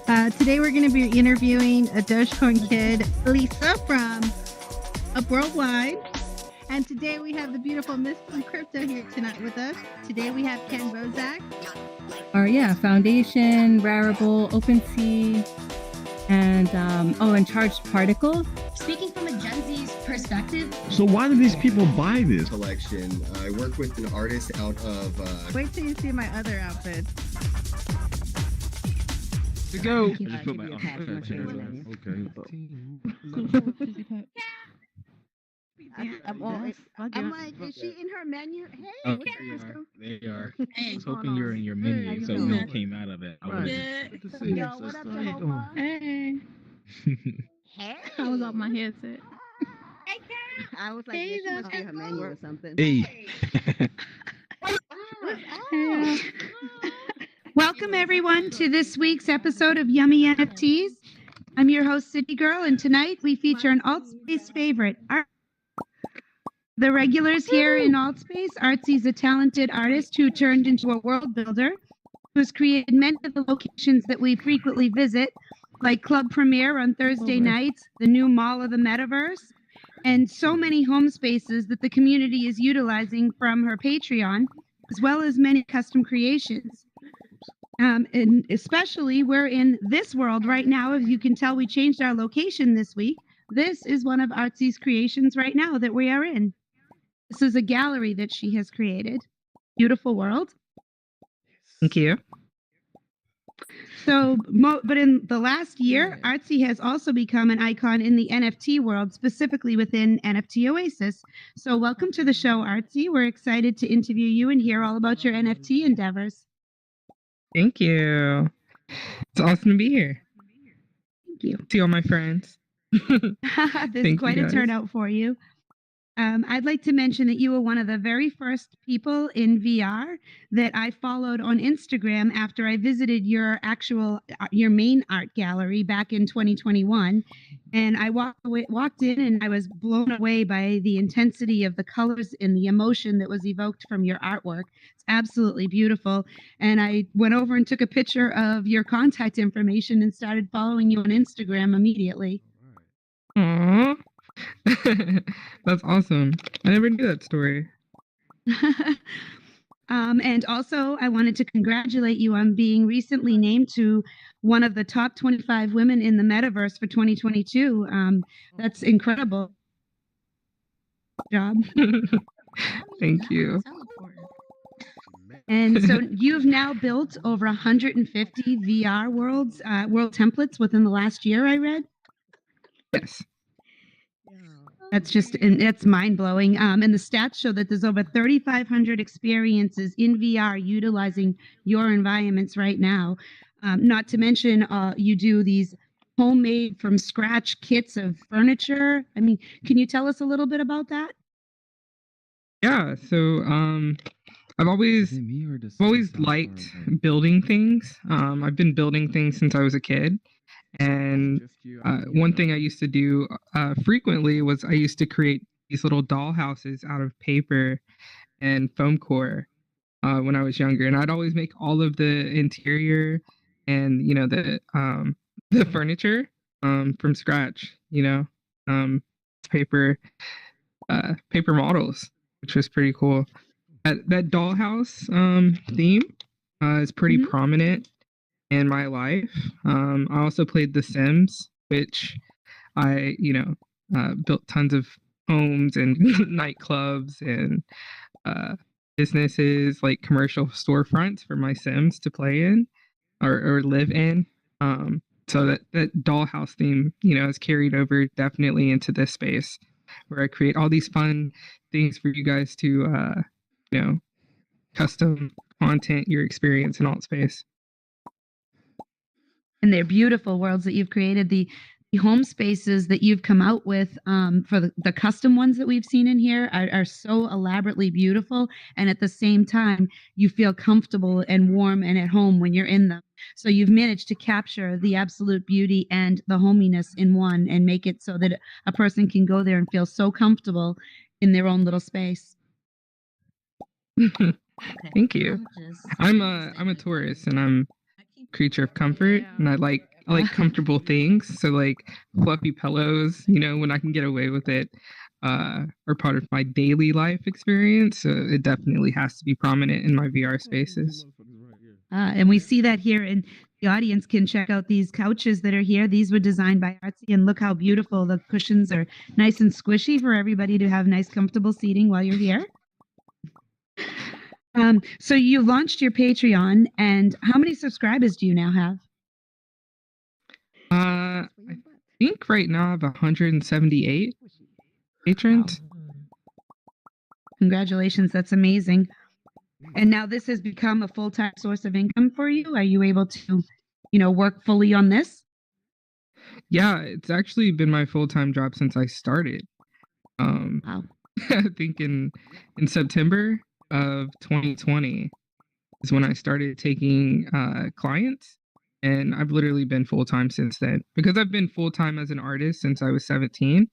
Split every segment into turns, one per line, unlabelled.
Today we're going to be interviewing a Dogecoin kid, Lisa from Up Worldwide. And today we have the beautiful Miss from Crypto here tonight with us. Today we have Ken Bozak.
Foundation, Rarible, OpenSea, and Charged Particles.
Speaking from a Gen Z's perspective.
So why do these people buy this
collection? I work with an artist out of...
Wait till you see my other outfits.
To go.
I just put my
I'm like, is she in her menu? Hey,
Oh,
what's
they are.
Hey,
I was hoping you were in your menu, so when it came out of it, I was.
Good to see you. Yo, what up, Jehovah?
Hey.
Hey.
I was off my headset.
Hey, Ken.
I was like,
Hey,
this must be
that's
her menu or something.
Hey.
Welcome, everyone, to this week's episode of Yummy NFTs. I'm your host, City Girl, and tonight we feature an Altspace favorite, the regulars here in Altspace. Artsy is a talented artist who turned into a world builder, who's created many of the locations that we frequently visit, like Club Premiere on Thursday nights, the new Mall of the Metaverse, and so many home spaces that the community is utilizing from her Patreon, as well as many custom creations. And especially we're in this world right now. As you can tell, we changed our location this week. This is one of Artsy's creations right now that we are in. This is a gallery that she has created. Beautiful world.
Thank you.
So, but in the last year, Artsy has also become an icon in the NFT world, specifically within NFT Oasis. So welcome to the show, Artsy. We're excited to interview you and hear all about your NFT endeavors.
Thank you. It's awesome to be here.
Thank you.
See all my friends.
There's quite a turnout for you. I'd like to mention that you were one of the very first people in VR that I followed on Instagram after I visited your main art gallery back in 2021. And I walked in and I was blown away by the intensity of the colors and the emotion that was evoked from your artwork. It's absolutely beautiful. And I went over and took a picture of your contact information and started following you on Instagram immediately.
Aww. That's awesome. I never knew that story.
And also, I wanted to congratulate you on being recently named to one of the top 25 women in the metaverse for 2022. That's incredible. Job.
Thank you.
And so you've now built over 150 VR world templates within the last year, I read.
Yes.
It's mind-blowing. And the stats show that there's over 3,500 experiences in VR utilizing your environments right now. Not to mention, you do these homemade from scratch kits of furniture. I mean, can you tell us a little bit about that?
Yeah. So I've always liked building things. I've been building things since I was a kid. And one thing I used to do frequently was I used to create these little doll houses out of paper and foam core when I was younger. And I'd always make all of the interior and, the furniture from scratch, paper models, which was pretty cool. That dollhouse theme is pretty prominent in my life. I also played The Sims, which I, built tons of homes and nightclubs and businesses, like commercial storefronts for my Sims to play in or live in. So that dollhouse theme, is carried over definitely into this space where I create all these fun things for you guys to, custom content your experience in Altspace.
And they're beautiful worlds that you've created. The home spaces that you've come out with for the custom ones that we've seen in here are so elaborately beautiful. And at the same time, you feel comfortable and warm and at home when you're in them. So you've managed to capture the absolute beauty and the hominess in one and make it so that a person can go there and feel so comfortable in their own little space.
Thank you. I'm a Taurus and I'm a creature of comfort, and I like I like comfortable things. So like fluffy pillows, when I can get away with it, are part of my daily life experience. So it definitely has to be prominent in my VR spaces.
And we see that here, and the audience can check out these couches that are here. These were designed by Artsy, and look how beautiful the cushions are, nice and squishy for everybody to have nice, comfortable seating while you're here. So you launched your Patreon, and how many subscribers do you now have?
I think right now I have 178 patrons.
Congratulations, that's amazing. And now this has become a full-time source of income for you. Are you able to, work fully on this?
Yeah, it's actually been my full-time job since I started.
Wow.
I think in September of 2020 is when I started taking clients, and I've literally been full-time since then. Because I've been full-time as an artist since I was 17.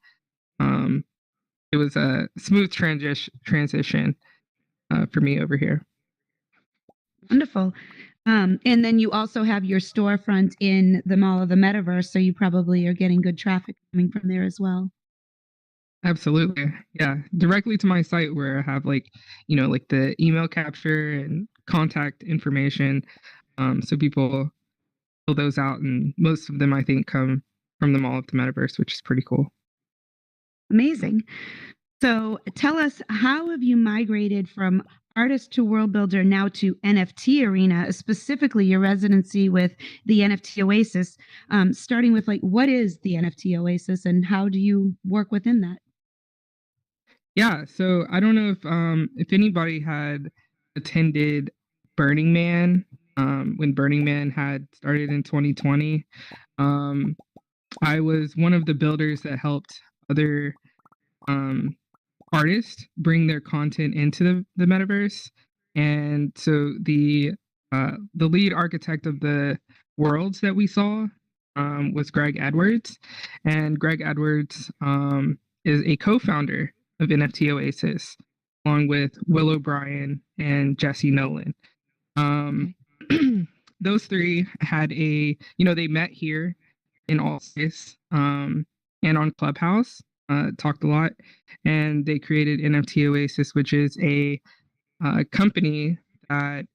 It was a smooth transition for me over here.
Wonderful. And then you also have your storefront in the Mall of the Metaverse, so you probably are getting good traffic coming from there as well.
Absolutely. Yeah. Directly to my site where I have like the email capture and contact information. So people fill those out, and most of them I think come from the Mall of the Metaverse, which is pretty cool.
Amazing. So tell us, how have you migrated from artist to world builder now to NFT arena, specifically your residency with the NFT Oasis, starting with what is the NFT Oasis and how do you work within that?
Yeah, so I don't know if anybody had attended Burning Man when Burning Man had started in 2020. I was one of the builders that helped other artists bring their content into the metaverse, and so the lead architect of the worlds that we saw was Greg Edwards, and Greg Edwards is a co-founder of NFT Oasis, along with Will O'Brien and Jesse Nolan. Those three had they met here in Altspace and on Clubhouse, talked a lot, and they created NFT Oasis, which is a company that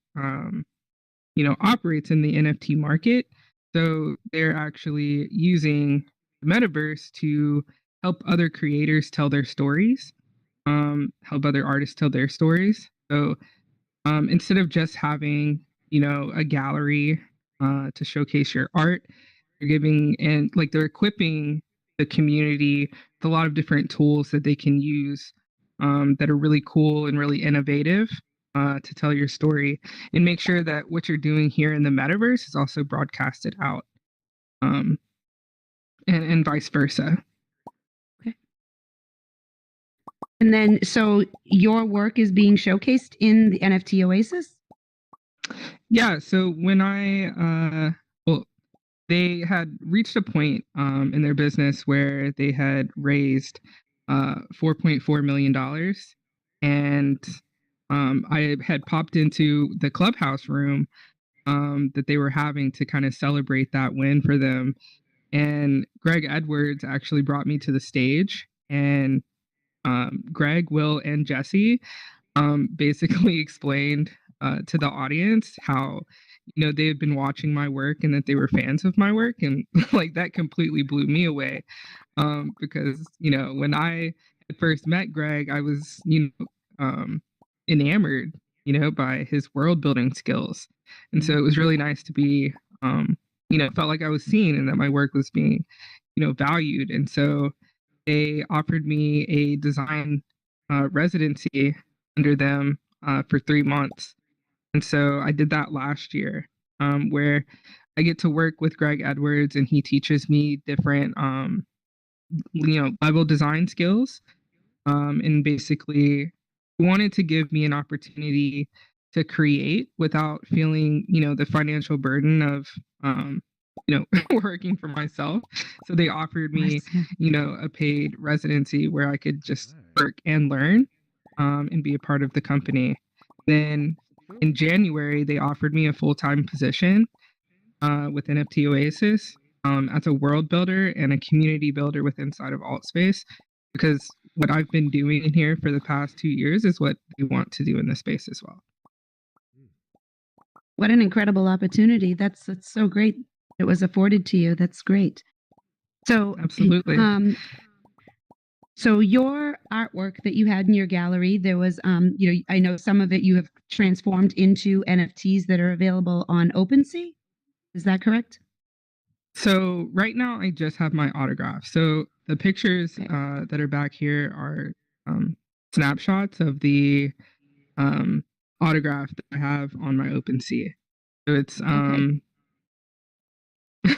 operates in the NFT market. So they're actually using the metaverse to help other creators tell their stories, help other artists tell their stories. So instead of just having a gallery to showcase your art, they're giving and they're equipping the community with a lot of different tools that they can use that are really cool and really innovative to tell your story, and make sure that what you're doing here in the metaverse is also broadcasted out, and vice versa.
Okay. And then, so your work is being showcased in the NFT Oasis?
Yeah. So when they had reached a point in their business where they had raised $4.4 million, and I had popped into the Clubhouse room that they were having to kind of celebrate that win for them. And Greg Edwards actually brought me to the stage, and Greg, Will, and Jesse basically explained to the audience how they had been watching my work and that they were fans of my work, and that completely blew me away, because when I first met Greg, I was enamored by his world building skills, and so it was really nice to be felt like I was seen and that my work was being valued. And so they offered me a design residency under them for 3 months. And so I did that last year, where I get to work with Greg Edwards, and he teaches me different, level design skills. And basically wanted to give me an opportunity to create without feeling, the financial burden of, working for myself. So they offered me, a paid residency where I could just work and learn, and be a part of the company. Then in January, they offered me a full-time position with NFT Oasis. as a world builder and a community builder with inside of Altspace, because what I've been doing in here for the past 2 years is what they want to do in this space as well.
What an incredible opportunity. That's so great. It was afforded to you. That's great. So
Absolutely.
So your artwork that you had in your gallery, there was, I know some of it you have transformed into NFTs that are available on OpenSea. Is that correct?
So right now I just have my autograph. So the pictures that are back here are snapshots of the autograph that I have on my OpenSea. So it's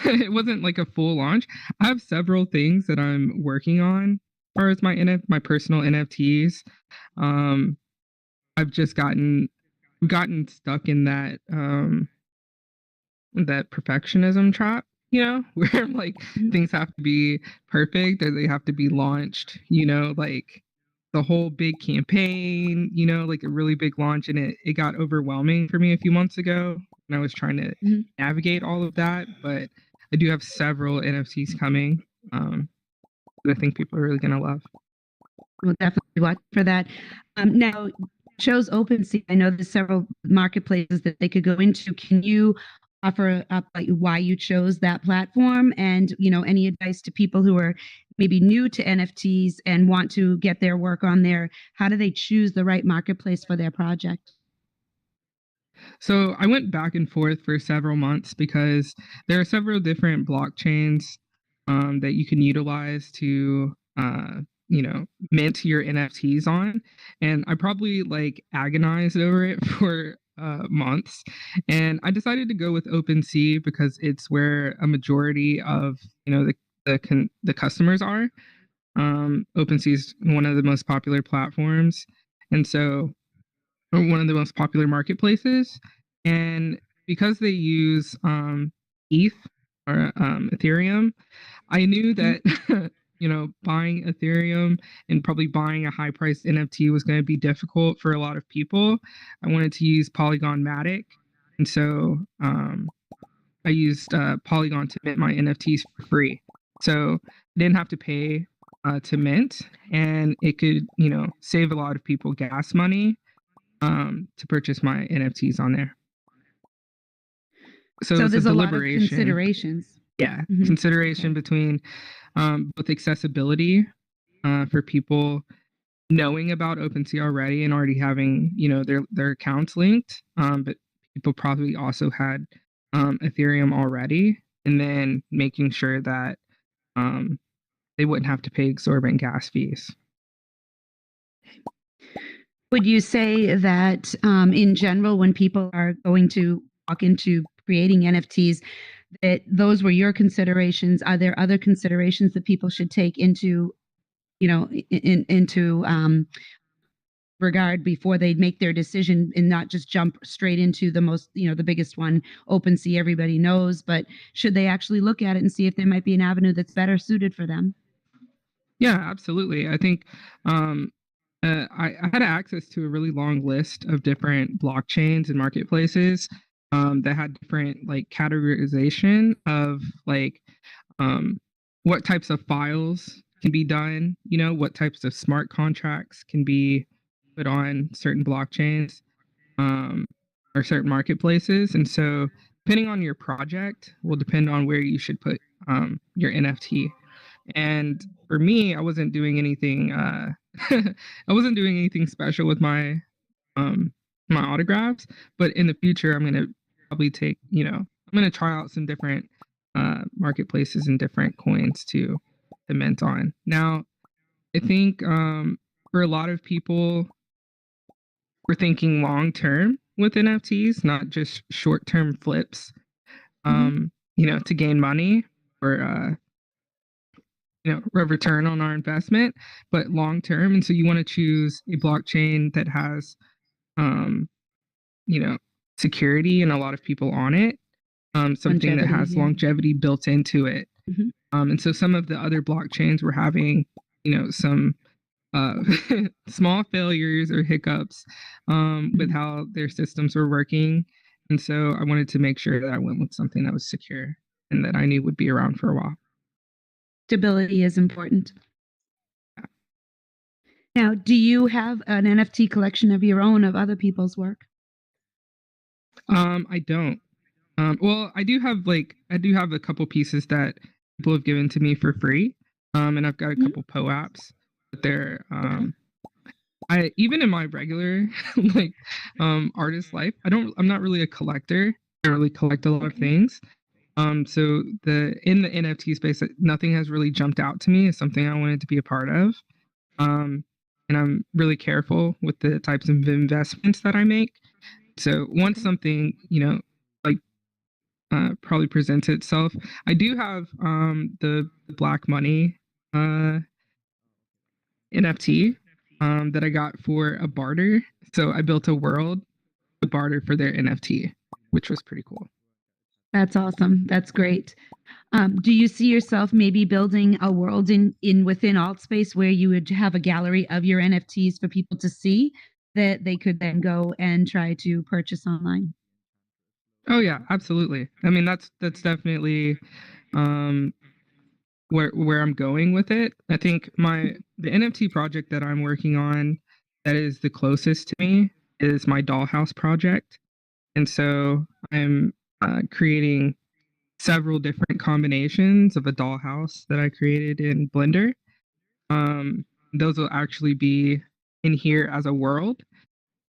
it wasn't like a full launch. I have several things that I'm working on as far as my personal NFTs. I've just gotten stuck in that perfectionism trap, where like things have to be perfect or they have to be launched, like the whole big campaign, like a really big launch, and it got overwhelming for me a few months ago when I was trying to navigate all of that. But I do have several NFTs coming that I think people are really gonna love.
We'll definitely watch for that. Now, chose OpenSea. I know there's several marketplaces that they could go into. Can you offer up like why you chose that platform, and any advice to people who are maybe new to NFTs and want to get their work on there? How do they choose the right marketplace for their project?
So I went back and forth for several months because there are several different blockchains that you can utilize to mint your NFTs on, and I probably like agonized over it for months, and I decided to go with OpenSea because it's where a majority of the customers are. OpenSea is one of the most popular platforms, and so one of the most popular marketplaces, and because they use ETH or Ethereum, I knew that buying Ethereum and probably buying a high priced NFT was going to be difficult for a lot of people. I wanted to use Polygon Matic, and so I used Polygon to mint my NFTs for free. So I didn't have to pay to mint, and it could save a lot of people gas money to purchase my NFTs on there. So
there's a lot of considerations.
Yeah, consideration between both accessibility for people knowing about OpenSea already and already having their accounts linked, but people probably also had Ethereum already, and then making sure that they wouldn't have to pay exorbitant gas fees.
Would you say that in general, when people are going to walk into creating NFTs, that those were your considerations? Are there other considerations that people should take into regard before they make their decision, and not just jump straight into the most, the biggest one, OpenSea, everybody knows, but should they actually look at it and see if there might be an avenue that's better suited for them?
Yeah, absolutely. I think I had access to a really long list of different blockchains and marketplaces that had different like categorization of like what types of files can be done, what types of smart contracts can be put on certain blockchains or certain marketplaces. And so depending on your project will depend on where you should put your NFT. And for me, I wasn't doing anything special with my my autographs, but in the future I'm gonna probably take, I'm gonna try out some different marketplaces and different coins to mint on. Now, I think for a lot of people, we're thinking long term with NFTs, not just short term flips, to gain money or a return on our investment, but long term. And so you want to choose a blockchain that has security and a lot of people on it, something that has longevity built into it. And so some of the other blockchains were having some small failures or hiccups with how their systems were working, and so I wanted to make sure that I went with something that was secure. and that I knew would be around for a while.
Stability is important. Now, do you have an NFT collection of your own of other people's work?
I don't. Well, I do have a couple pieces that people have given to me for free. And I've got a couple PO-apps, but they're I even in my regular like artist life, I'm not really a collector. I don't really collect a lot of things. So in the NFT space, nothing has really jumped out to me as something I wanted to be a part of. And I'm really careful with the types of investments that I make. So once something, like probably presents itself, I do have the Black Money NFT that I got for a barter. So I built a world to barter for their NFT, which was pretty cool.
That's awesome. That's great. Do you see yourself maybe building a world within Altspace where you would have a gallery of your NFTs for people to see that they could then go and try to purchase online?
Oh yeah, absolutely. I mean, that's definitely where I'm going with it. I think the NFT project that I'm working on that is the closest to me is my dollhouse project. And so I'm creating several different combinations of a dollhouse that I created in Blender. Those will actually be in here as a world.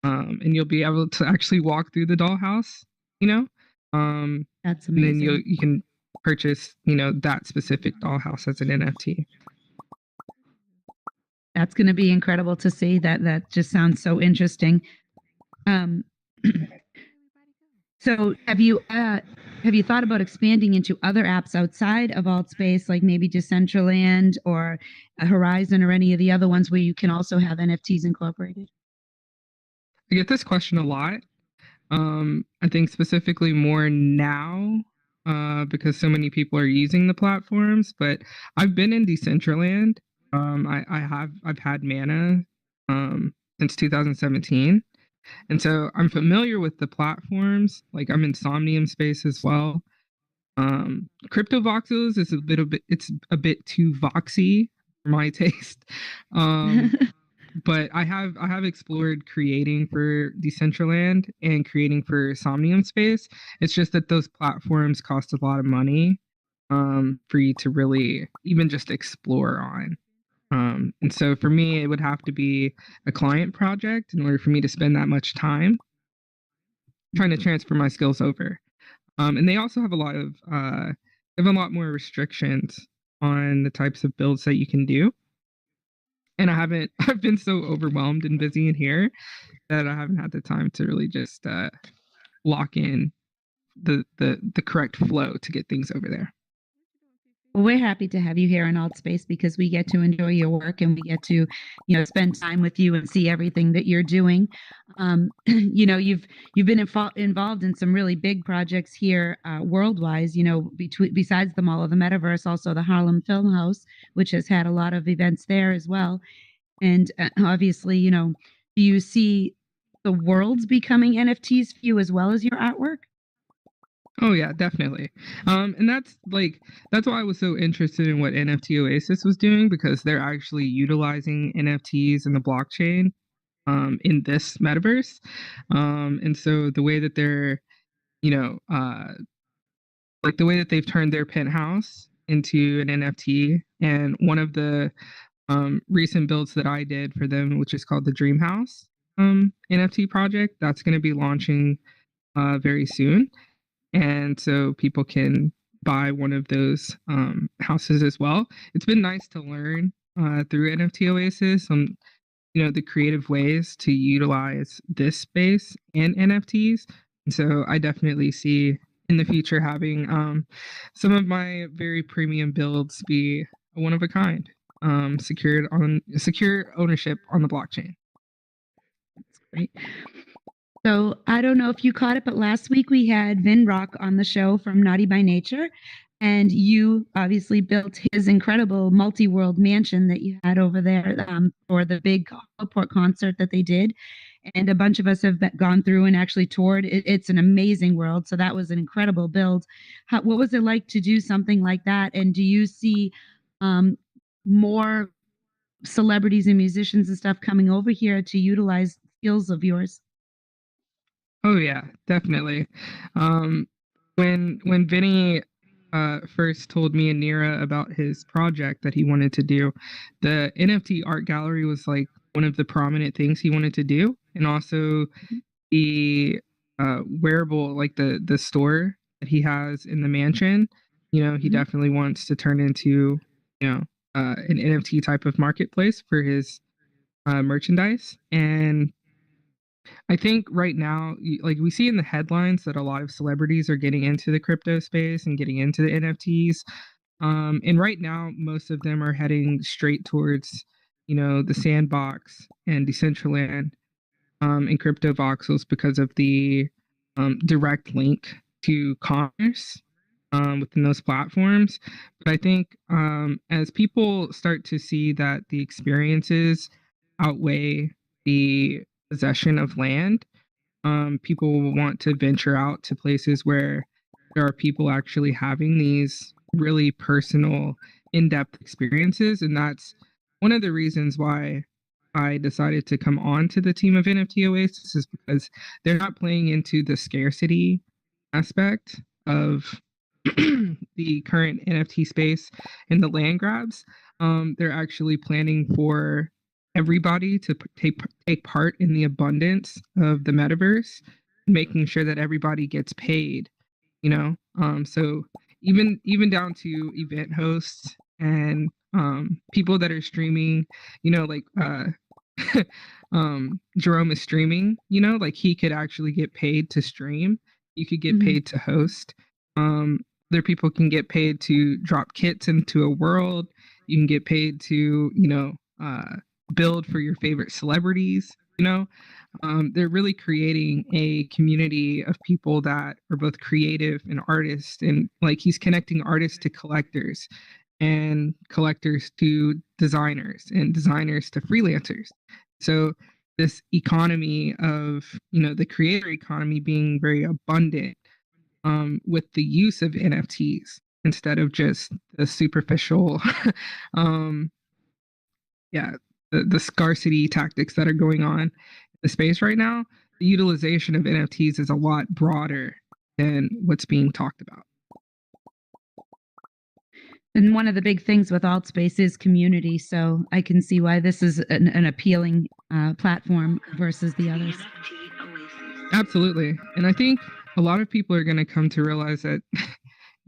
And you'll be able to actually walk through the dollhouse,
That's amazing.
and then you can purchase, that specific dollhouse as an NFT.
That's going to be incredible to see. That just sounds so interesting. So have you thought about expanding into other apps outside of Altspace, like maybe Decentraland or Horizon or any of the other ones where you can also have NFTs incorporated?
I get this question a lot. I think specifically more now because so many people are using the platforms, but I've been in Decentraland. I've had Mana since 2017. And so I'm familiar with the platforms. Like I'm in Somnium space as well. Crypto Voxels is it's a bit too voxy for my taste. But I have explored creating for Decentraland and creating for Somnium space. It's just that those platforms cost a lot of money for you to really even just explore on. And so for me, it would have to be a client project in order for me to spend that much time trying to transfer my skills over. And they also have a lot more restrictions on the types of builds that you can do. And I've been so overwhelmed and busy in here that I haven't had the time to really just lock in the correct flow to get things over there.
Well, we're happy to have you here in Altspace because we get to enjoy your work and we get to, spend time with you and see everything that you're doing. You've been involved in some really big projects here worldwide. Besides the Mall of the Metaverse, also the Harlem Film House, which has had a lot of events there as well. And obviously, do you see the worlds becoming NFTs for you as well as your artwork?
Oh yeah, definitely. And that's why I was so interested in what NFT Oasis was doing, because they're actually utilizing NFTs in the blockchain in this metaverse. And so the way that they're, like the way that they've turned their penthouse into an NFT, and one of the recent builds that I did for them, which is called the Dream House NFT project, that's going to be launching very soon. And so people can buy one of those houses as well. It's been nice to learn through NFT Oasis on, the creative ways to utilize this space and NFTs. And so I definitely see in the future having some of my very premium builds be one of a kind, secure ownership on the blockchain.
That's great. So I don't know if you caught it, but last week we had Vin Rock on the show from Naughty by Nature, and you obviously built his incredible multi-world mansion that you had over there for the big Holoport concert that they did. and a bunch of us have gone through and actually toured. It's an amazing world. So that was an incredible build. What was it like to do something like that? And do you see more celebrities and musicians and stuff coming over here to utilize skills of yours?
Oh yeah, definitely. When Vinny first told me and Nira about his project that he wanted to do, the NFT art gallery was like one of the prominent things he wanted to do, and also the wearable, like the store that he has in the mansion. You know, he definitely wants to turn into, you know, an NFT type of marketplace for his merchandise. And I think right now, like we see in the headlines that a lot of celebrities are getting into the crypto space and getting into the NFTs. And right now, most of them are heading straight towards, you know, the Sandbox and Decentraland and crypto voxels because of the direct link to commerce within those platforms. But I think as people start to see that the experiences outweigh the possession of land, people will want to venture out to places where there are people actually having these really personal, in-depth experiences. And that's one of the reasons why I decided to come on to the team of NFT Oasis, is because they're not playing into the scarcity aspect of the current NFT space and the land grabs. They're actually planning for everybody to take part in the abundance of the metaverse, making sure that everybody gets paid. You know, so even down to event hosts and people that are streaming. You know, like Jerome is streaming. You know, like he could actually get paid to stream. You could get paid to host. Other people can get paid to drop kits into a world. You can get paid to, you know, build for your favorite celebrities. You know, they're really creating a community of people that are both creative and artists, and like he's connecting artists to collectors and collectors to designers and designers to freelancers. So this economy of, you know, the creator economy being very abundant with the use of NFTs instead of just the superficial yeah, the scarcity tactics that are going on in the space right now. The utilization of NFTs is a lot broader than what's being talked about.
And one of the big things with alt space is community. So I can see why this is an appealing platform versus the others.
Absolutely. And I think a lot of people are going to come to realize that,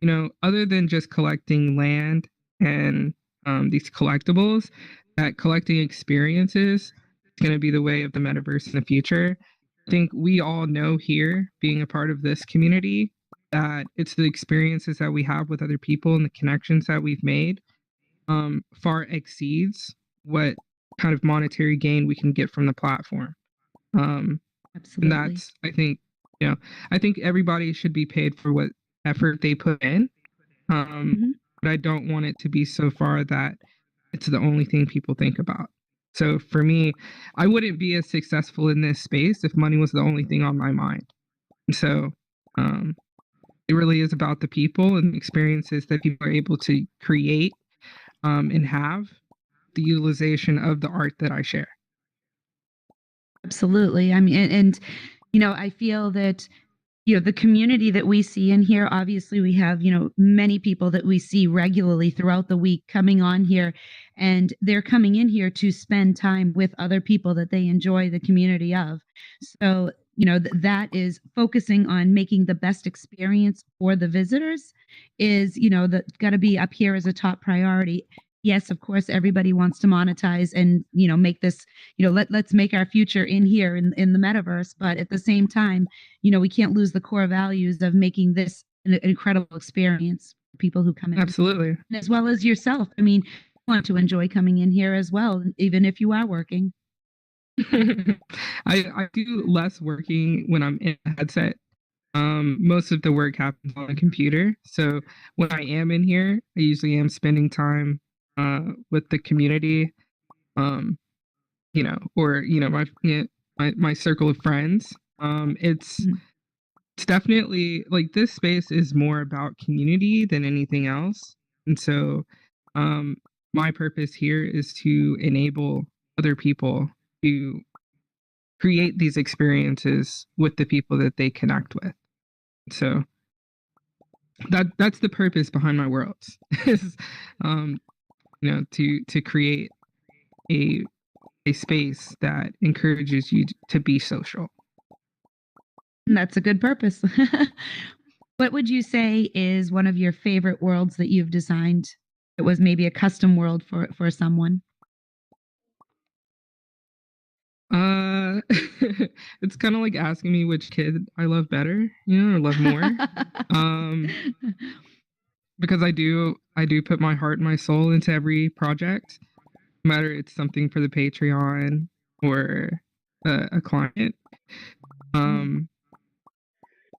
you know, other than just collecting land and these collectibles, that collecting experiences is going to be the way of the metaverse in the future. I think we all know here, being a part of this community, that it's the experiences that we have with other people and the connections that we've made far exceeds what kind of monetary gain we can get from the platform.
Absolutely.
And that's, I think, you know, I think everybody should be paid for what effort they put in. But I don't want it to be so far that it's the only thing people think about. So for me, I wouldn't be as successful in this space if money was the only thing on my mind. And so it really is about the people and the experiences that people are able to create and have, the utilization of the art that I share.
Absolutely. I mean, and you know, I feel that, you know, the community that we see in here, obviously we have, you know, many people that we see regularly throughout the week coming on here, and they're coming in here to spend time with other people that they enjoy the community of. So, you know, that is focusing on making the best experience for the visitors is, you know, that got to be up here as a top priority. Yes, of course, everybody wants to monetize and, you know, make this, you know, let's make our future in here in the metaverse. But at the same time, you know, we can't lose the core values of making this an incredible experience for people who come in.
Absolutely.
As well as yourself. I mean, you want to enjoy coming in here as well, even if you are working.
I do less working when I'm in a headset. Most of the work happens on a computer. So when I am in here, I usually am spending time with the community, you know, or, you know, my circle of friends. It's definitely like this space is more about community than anything else. And so my purpose here is to enable other people to create these experiences with the people that they connect with. So that's the purpose behind my worlds is to create a space that encourages you to be social.
That's a good purpose. What would you say is one of your favorite worlds that you've designed? It was maybe a custom world for someone.
It's kind of like asking me which kid I love better, or love more. Because I do put my heart and my soul into every project, no matter it's something for the Patreon or a client.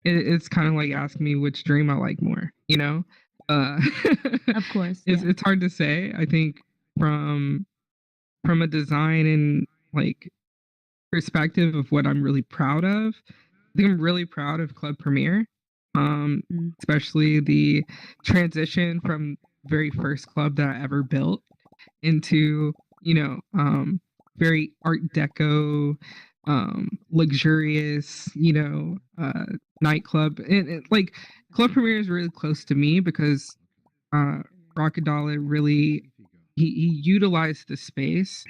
It's kind of like asking me which dream I like more,
Of course.
It's hard to say. I think from a design and like perspective of what I'm really proud of, I think I'm really proud of Club Premiere, especially the transition from very first club that I ever built into, very Art Deco, luxurious, nightclub. And like Club Premiere is really close to me because Rockadala really he utilized the space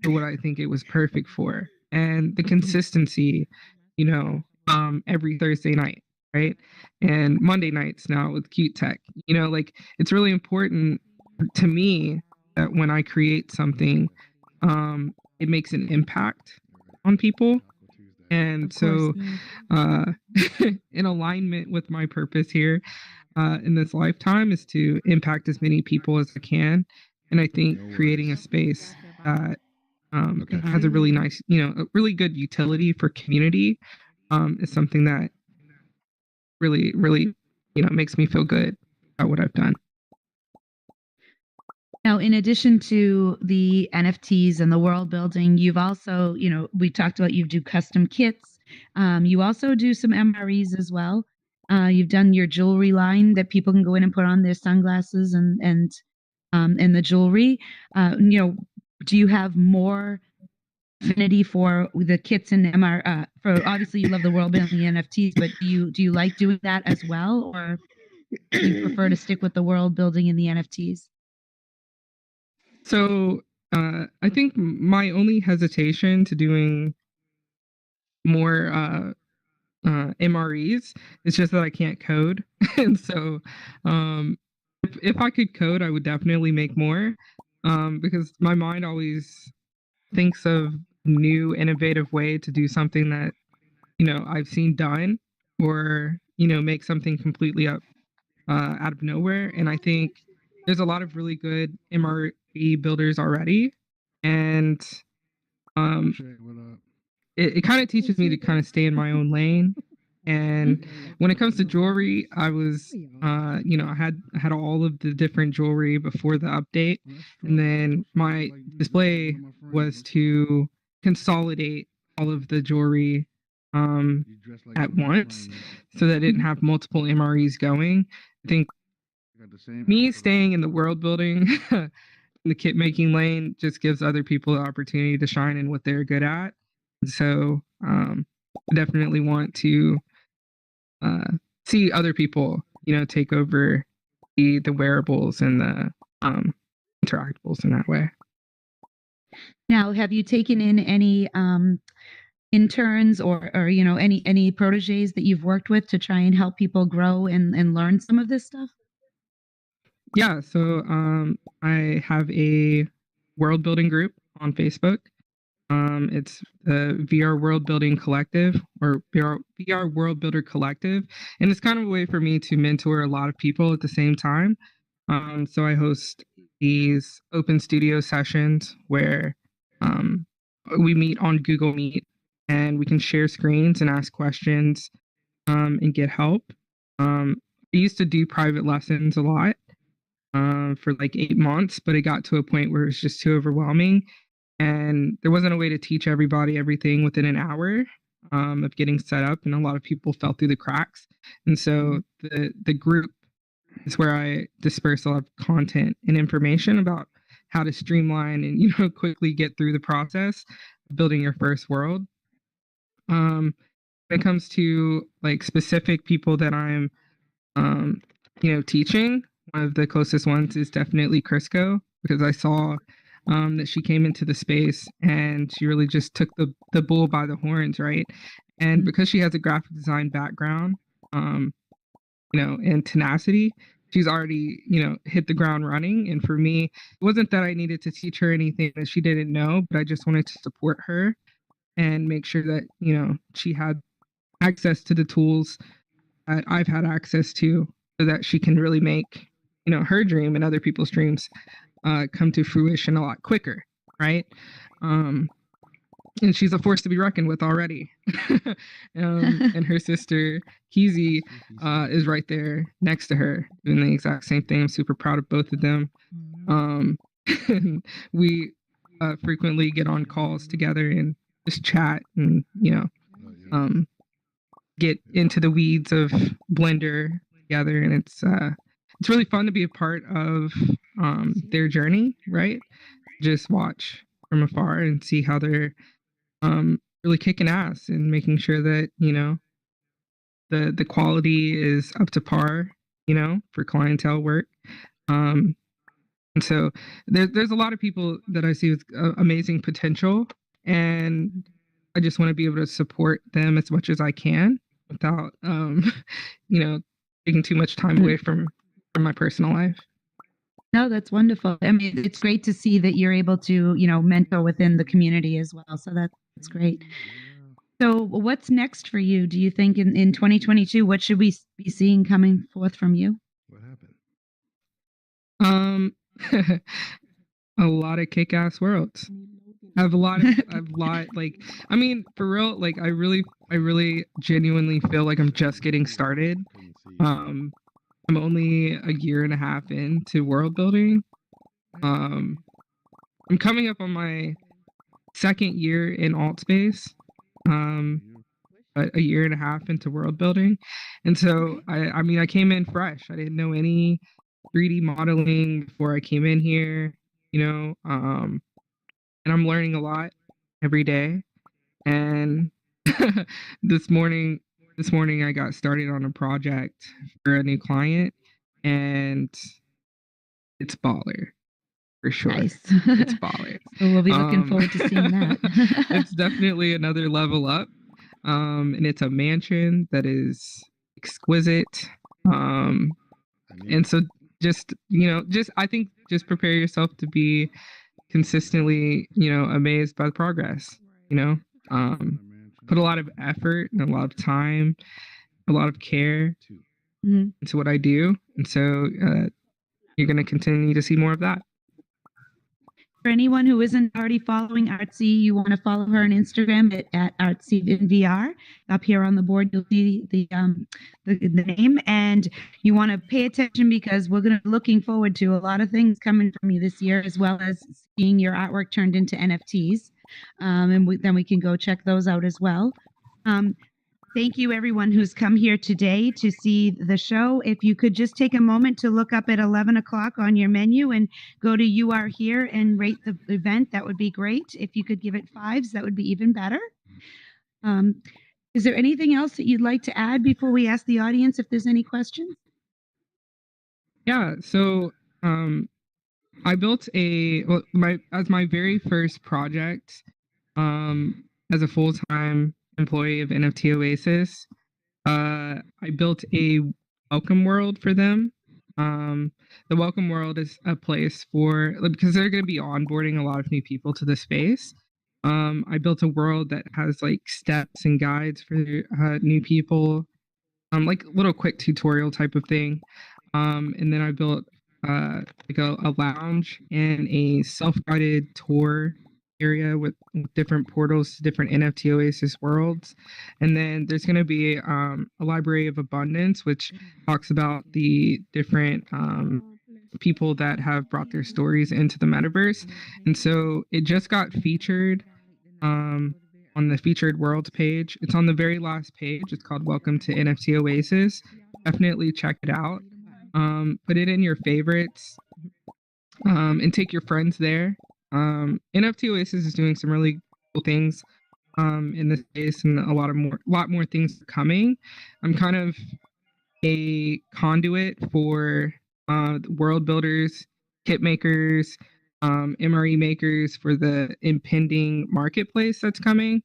for what I think it was perfect for, and the consistency, every Thursday night, right, and Monday nights now with Cute Tech. Like it's really important to me that when I create something, it makes an impact on people. And so in alignment with my purpose here in this lifetime is to impact as many people as I can. And I think creating a space that has a really nice, a really good utility for community is something that really, really, makes me feel good about what I've done.
Now, in addition to the NFTs and the world building, you've also, we talked about you do custom kits. You also do some MREs as well. You've done your jewelry line that people can go in and put on their sunglasses and the jewelry. Do you have more affinity for the kits and MR? For obviously, you love the world building NFTs, but do you like doing that as well, or do you prefer to stick with the world building and the NFTs?
So I think my only hesitation to doing more MREs is just that I can't code. And so if I could code, I would definitely make more because my mind always thinks of new innovative way to do something that I've seen done, or make something completely up out of nowhere. And I think there's a lot of really good MRE builders already, and it kind of teaches me to kind of stay in my own lane. And when it comes to jewelry, I was I had all of the different jewelry before the update, and then my display was to consolidate all of the jewelry at once so that I didn't have multiple MREs going. I think me staying in the world building the kit making lane just gives other people the opportunity to shine in what they're good at. So I definitely want to see other people, take over the wearables and the interactables in that way.
Now, have you taken in any interns or any proteges that you've worked with to try and help people grow and learn some of this stuff?
Yeah, so I have a world building group on Facebook. It's the VR World Building Collective, or VR World Builder Collective, and it's kind of a way for me to mentor a lot of people at the same time. So I host these open studio sessions where we meet on Google Meet and we can share screens and ask questions and get help. I used to do private lessons a lot for like 8 months, but it got to a point where it was just too overwhelming. and there wasn't a way to teach everybody everything within an hour of getting set up, and a lot of people fell through the cracks. And so the group is where I disperse a lot of content and information about how to streamline and quickly get through the process of building your first world. When it comes to like specific people that I'm teaching, one of the closest ones is definitely Crisco, because I saw that she came into the space and she really just took the bull by the horns, right? And because she has a graphic design background, and tenacity, she's already, hit the ground running. And for me, it wasn't that I needed to teach her anything that she didn't know, but I just wanted to support her and make sure that, she had access to the tools that I've had access to, so that she can really make, her dream and other people's dreams come to fruition a lot quicker, right? And she's a force to be reckoned with already. And her sister, Keezy, is right there next to her, doing the exact same thing. I'm super proud of both of them. We frequently get on calls together and just chat and, get into the weeds of Blender together. And it's really fun to be a part of their journey, right? Just watch from afar and see how they're really kicking ass and making sure that, the quality is up to par, for clientele work. And so there's a lot of people that I see with amazing potential, and I just want to be able to support them as much as I can without, taking too much time away from my personal life.
No, that's wonderful. I mean, it's great to see that you're able to, mentor within the community as well. So that's great. So what's next for you? Do you think in 2022, what should we be seeing coming forth from you?
What happened?
A lot of kick-ass worlds. I have a lot, like, I mean, for real, like, I really genuinely feel like I'm just getting started. I'm only a year and a half into world building. I'm coming up on my second year in alt space, but a year and a half into world building. And so I came in fresh. I didn't know any 3D modeling before I came in here, and I'm learning a lot every day. And this morning I got started on a project for a new client, and it's baller for sure.
Nice.
It's baller.
So we'll be looking forward to seeing that.
It's definitely another level up. And it's a mansion that is exquisite. And so just I think just prepare yourself to be consistently, amazed by the progress, put a lot of effort and a lot of time, a lot of care into what I do. And so you're going to continue to see more of that.
For anyone who isn't already following Artsy, you want to follow her on Instagram at ArtsyNVR. Up here on the board, you'll see the name, and you want to pay attention because we're going to be looking forward to a lot of things coming from you this year, as well as seeing your artwork turned into NFTs. And then we can go check those out as well. Thank you, everyone who's come here today to see the show. If you could just take a moment to look up at 11 o'clock on your menu and go to You Are Here and rate the event, that would be great. If you could give it 5s, that would be even better. Is there anything else that you'd like to add before we ask the audience if there's any questions?
Yeah, so I built my very first project as a full-time employee of NFT Oasis. I built a welcome world for them. The welcome world is a place because they're going to be onboarding a lot of new people to the space. I built a world that has like steps and guides for new people, like a little quick tutorial type of thing. And then I built like a lounge and a self-guided tour area with different portals to different NFT Oasis worlds. And then there's going to be a library of abundance, which talks about the different people that have brought their stories into the metaverse. And so it just got featured on the featured worlds page. It's on the very last page. It's called Welcome to NFT Oasis. Definitely check it out. Put it in your favorites, and take your friends there. NFT Oasis is doing some really cool things in this space, and a lot more things coming. I'm kind of a conduit for world builders, kit makers, MRE makers for the impending marketplace that's coming,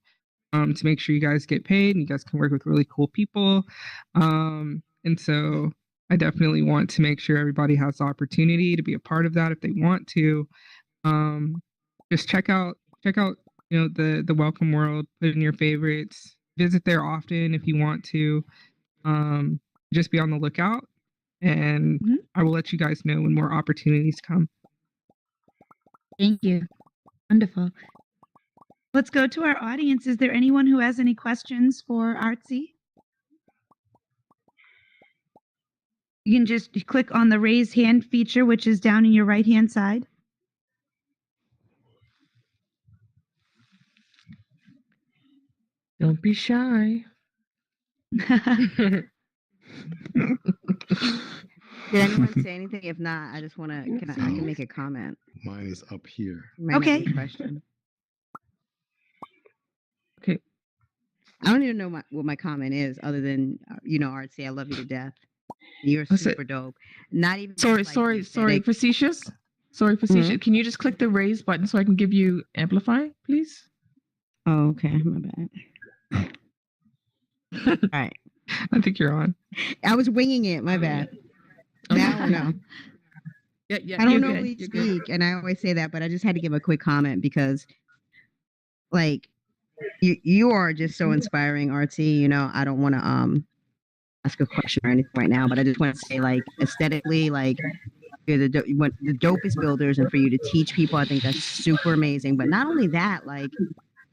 to make sure you guys get paid and you guys can work with really cool people. And so I definitely want to make sure everybody has the opportunity to be a part of that if they want to. Just check out the Welcome World, put it in your favorites, visit there often if you want to. Just be on the lookout, and I will let you guys know when more opportunities come.
Thank you. Wonderful. Let's go to our audience. Is there anyone who has any questions for Artsy? You can just click on the raise hand feature, which is down in your right-hand side.
Don't be shy.
Did anyone say anything? If not, I just want to. I can make a comment.
Mine is up here.
Okay.
Question.
Okay.
I don't even know what my comment is, other than Artsy, I love you to death. You're super dope. Not even.
Sorry, facetious. Sorry, facetious.
Mm-hmm.
Can you just click the raise button so I can give you amplify, please?
Oh, okay. My bad. All right.
I think you're on.
I was winging it. My bad. Now I know.
Yeah.
I don't normally speak, and I always say that, but I just had to give a quick comment because, like, you are just so inspiring, Artsy. I don't want to ask a question or anything right now, but I just want to say, like, aesthetically, like, you're the dopest builders, and for you to teach people, I think that's super amazing. But not only that, like,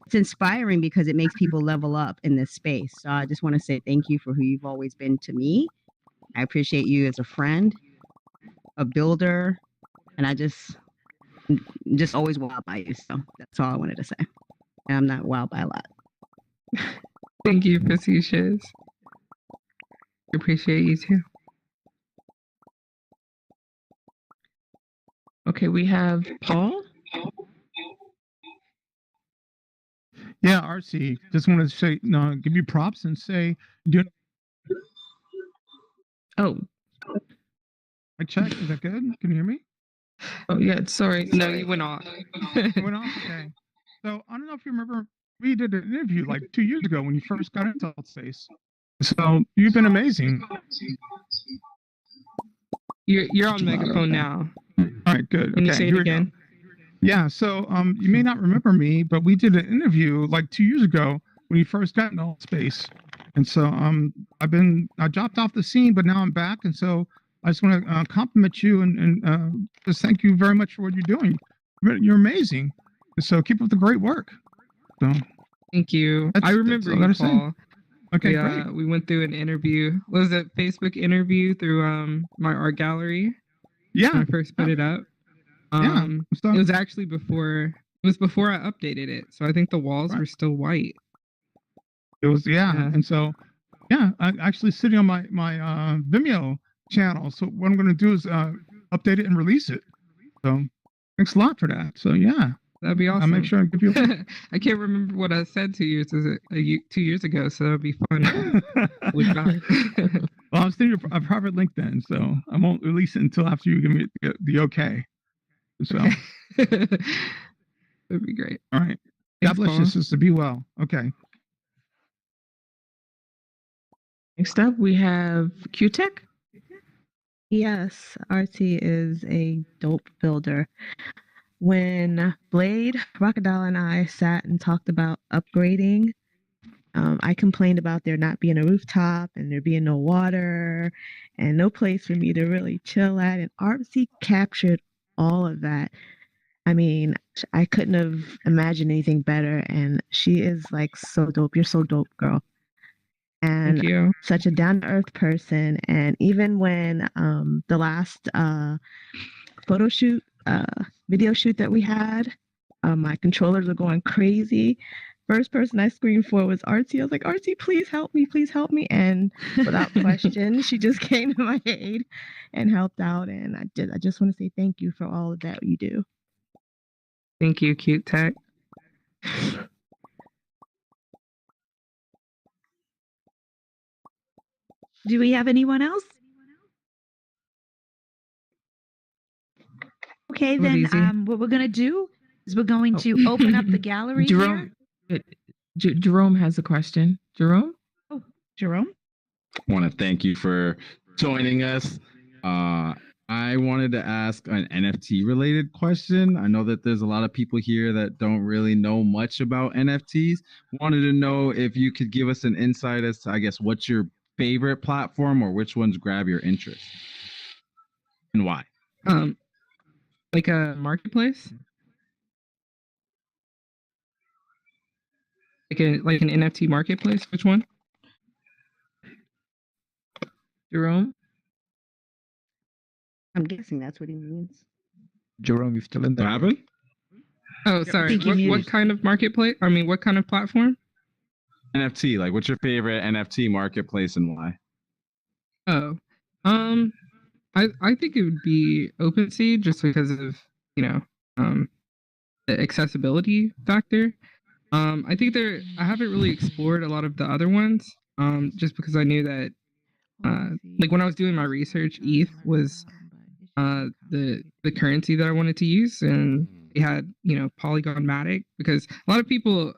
it's inspiring because it makes people level up in this space. So I just want to say thank you for who you've always been to me. I appreciate you as a friend, a builder, and I just always wowed by you. So that's all I wanted to say. And I'm not wowed by a lot.
Thank you, facetious. Appreciate you too.
Okay, we have Paul.
Yeah, Artsy, just want to say, give you props and say,
Oh,
I checked. Is that good? Can you hear me?
oh yeah. Sorry.
No, you went off.
Went off? Okay. So I don't know if you remember, we did an interview like 2 years ago when you first got into Altspace. So you've been amazing.
You're on megaphone now.
All right, good.
Can you
Okay,
say it
here we go.
again?
Yeah, so you may not remember me, but we did an interview like 2 years ago when you first got into Altspace. And so I dropped off the scene, but now I'm back. And so I just want to compliment you and just thank you very much for what you're doing. You're amazing. So keep up the great work. So
Thank you. I remember
all I
you,
gotta say.
Paul.
Okay, great.
We went through an interview. Was it Facebook interview through my art gallery?
Yeah.
When I first put it up.
So,
It was actually before I updated it. So I think the walls were still white.
it was
Yeah.
And so I'm actually sitting on my Vimeo channel. So what I'm going to do is update it and release it. So thanks a lot for that. So yeah,
That'd be awesome.
I'll make sure I give you.
I can't remember what I said 2 years 2 years ago, so that'd be fun. Look back.
Well, I'm sending you a private link then, so I won't release it until after you give me the okay. So
That'd be great.
all right.
Thanks,
God bless
Paul.
you, sister. Be well. Okay.
Next up, we have QTech.
Yes, Artsy is a dope builder. When Blade, Rockadal, and I sat and talked about upgrading, I complained about there not being a rooftop and there being no water and no place for me to really chill at. And Artsy captured all of that. I mean, I couldn't have imagined anything better. And she is like so dope. You're so dope, girl. and
Thank you.
such a down to earth person. And even when the last photo shoot, video shoot that we had, my controllers were going crazy. First person I screamed for was Artsy. I was like, Artsy, please help me, please help me. And without question, she just came to my aid and helped out. And I just want to say thank you for all of that you do.
Thank you, Cute Tech.
Do we have anyone else? Okay,
That was
then
easy.
what we're gonna do is we're going to open up the gallery here.
Jerome, Jerome has a question. Jerome?
Oh, Jerome?
I want to thank you for joining us. I wanted to ask an NFT related question. I know that there's a lot of people here that don't really know much about NFTs. Wanted to know if you could give us an insight as to, I guess, what's your favorite platform or which ones grab your interest and why?
Like a marketplace? Like an NFT marketplace? Which one?
Jerome?
I'm guessing that's what he means.
Jerome, you still in there? What happened?
Oh, sorry. What kind of marketplace? I mean, what kind of platform?
NFT. Like, what's your favorite NFT marketplace and why?
Oh, I think it would be OpenSea just because of, the accessibility factor. I think I haven't really explored a lot of the other ones, just because I knew that, like when I was doing my research, ETH was the currency that I wanted to use, and it had, Polygon Matic, because a lot of people,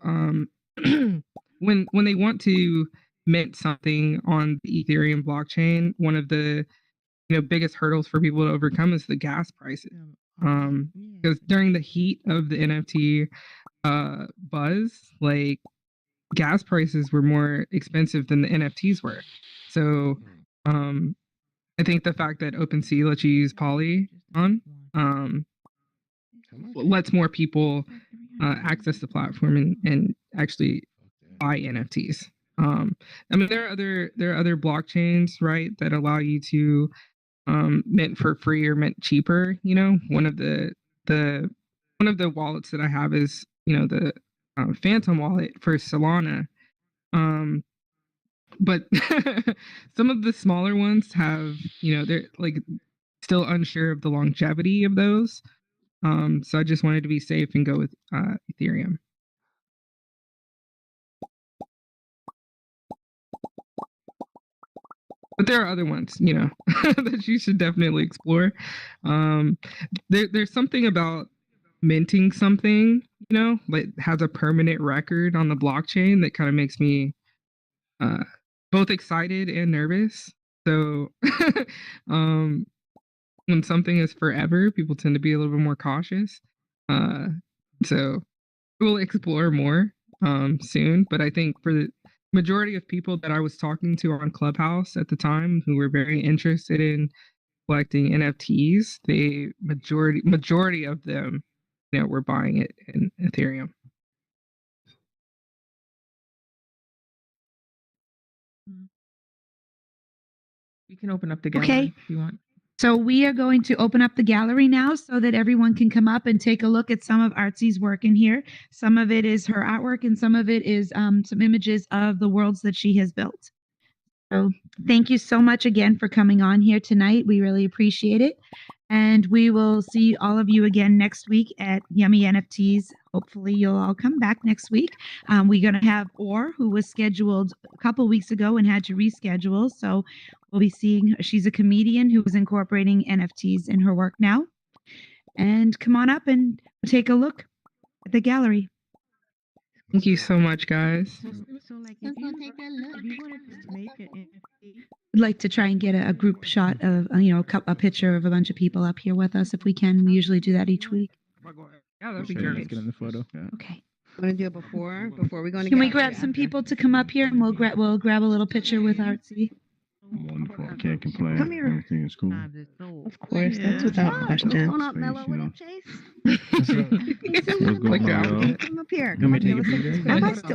when they want to mint something on the Ethereum blockchain, one of the biggest hurdles for people to overcome is the gas prices. Because during the heat of the NFT buzz, like gas prices were more expensive than the NFTs were. So I think the fact that OpenSea lets you use Polygon lets more people access the platform and actually buy NFTs. I mean, there are other blockchains, right, that allow you to mint for free or mint cheaper. One of the wallets that I have is the Phantom wallet for Solana. But some of the smaller ones have, they're like still unsure of the longevity of those. So I just wanted to be safe and go with Ethereum. But there are other ones, that you should definitely explore. There's something about minting something, like has a permanent record on the blockchain that kind of makes me both excited and nervous. So when something is forever, people tend to be a little bit more cautious. So we'll explore more soon. But I think for the majority of people that I was talking to on Clubhouse at the time who were very interested in collecting NFTs, the majority of them, were buying it in Ethereum.
You can open up the gallery if you want.
So we are going to open up the gallery now so that everyone can come up and take a look at some of Artsy's work in here. Some of it is her artwork and some of it is some images of the worlds that she has built. So thank you so much again for coming on here tonight. We really appreciate it. And we will see all of you again next week at Yummy NFTs. Hopefully you'll all come back next week. We're going to have Orr, who was scheduled a couple weeks ago and had to reschedule. So we'll be seeing her. She's a comedian who is incorporating NFTs in her work now. And come on up and take a look at the gallery.
Thank you so much, guys.
So like if you wanted to make an NFT,
We'd like to try and get a group shot of, a picture of a bunch of people up here with us if we can. We usually do that each week.
Yeah, that'd be
Sure, let's
great.
get in the photo. Yeah.
Okay.
want to do it before we're going to.
Can we grab some people to come up here and we'll grab a little picture with Artsy?
Wonderful. I can't complain.
Come here.
Everything is cool.
Of course, that's without question.
Hold up, Mello. What up, Chase?
What's going
Like your
on, yo?
outfit.
Come up here.
Let me
Come
take
up
a
here.
seat.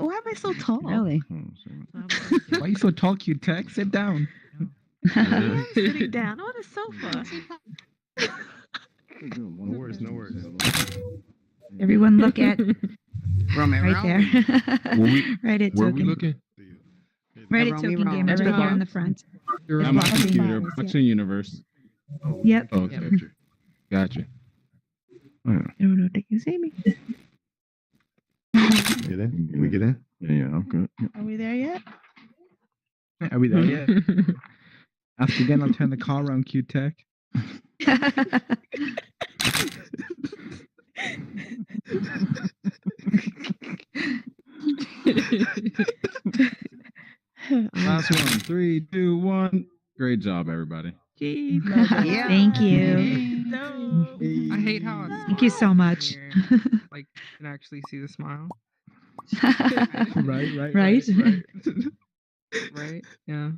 Why am I so tall? Really?
Why you so tall, cute tech? Sit down.
Sitting down on a sofa.
No worries, no worries.
Everyone look at
Roman,
right there. Right at
Where we
token.
looking?
Right at
Romy
token
Rom.
gamer, right
Everyone.
here in the front.
On my
Blockchain
computer,
Universe, yeah.
Blockchain Universe.
Yep.
Oh, gotcha.
I don't know if they can see me.
Get in? Can we get in?
Yeah, I'm good.
Are we there yet?
Are we there yet? Ask again, I'll turn the car around, cute tech.
Last one. 3, 2, 1. Great job, everybody.
Yeah.
Thank you.
I hate how
Thank you so much.
like you can actually see the smile.
Right.
Right?
Right? Yeah.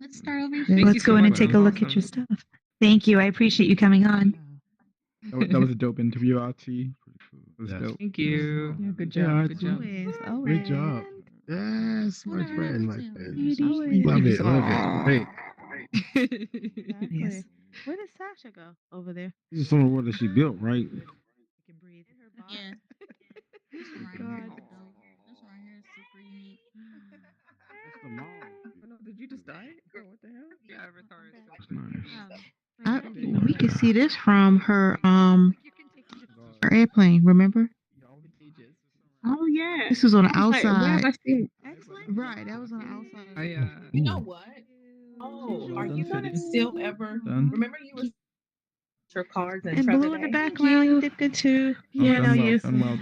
Let's start over here.
Thank you
Let's
so
go in and
much.
take
That
a
was
look at
awesome.
your stuff. Thank you. I appreciate you coming on.
That was a dope interview, Artsy. It was
Yes.
dope.
Thank you.
Yeah, good
Yeah,
job. Good
Artsy.
job.
Always, always.
Great job. Yes, my friend, my friend. Love
Always.
it, love it. Great.
Exactly.
Yes.
Where did Sasha go? Over there.
This is some of the work that she built, right?
You can breathe in her body.
Yeah. This one right here is dope. This one right here is super unique.
Oh, no, did you just die? Oh, what the hell?
The avatar is so
That's nice.
We can see this from her her airplane. Remember?
Oh, yeah.
This was on the outside.
see.
Right, that was on the outside.
You know what? Oh, are you gonna still ever
Done.
remember you were your cards and
And
Trevor
blue in the
Day?
background. You did good too.
Done well, done well.